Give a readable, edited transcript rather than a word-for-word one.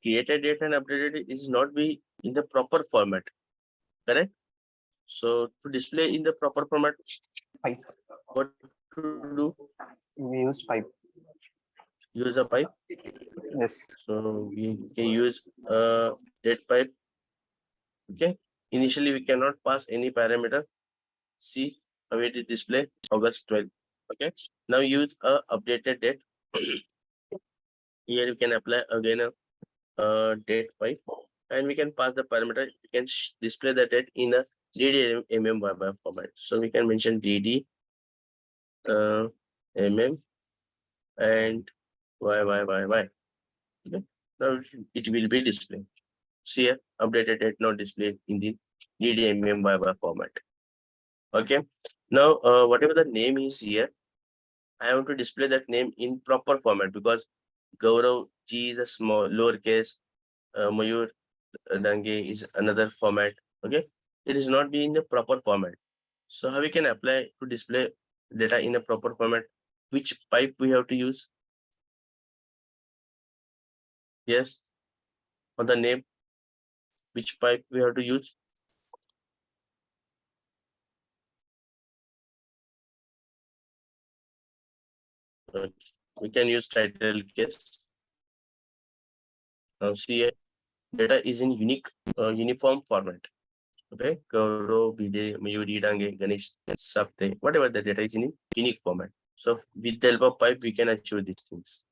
created date and updated date is not be in the proper format, correct? So to display in the proper format, Pipe. what to do? We use pipe. Use a pipe. Yes. So we can use a date pipe. Okay. Initially, we cannot pass any parameter. See how it is display August 12th. Okay. Now use a updated date. Here you can apply again a date pipe, and we can pass the parameter. We can display the date in a DD format. So we can mention DD mm and y. Okay. Now it will be displayed. See here, updated date not displayed in the DDMM format. Okay. Now, whatever the name is here, I want to display that name in proper format because Gaurav G is a small lowercase, Mayur Dange is another format. Okay. It is not being in the proper format. So how we can apply to display data in a proper format? Which pipe we have to use? Yes. On the name, which pipe we have to use? Okay. We can use title case. Now see here, data is in uniform format. Okay, Gaurav, Bide, Mayuri, Dange, Ganesh, Sapte, whatever the data is in unique format. So with the help of pipe, we can achieve these things.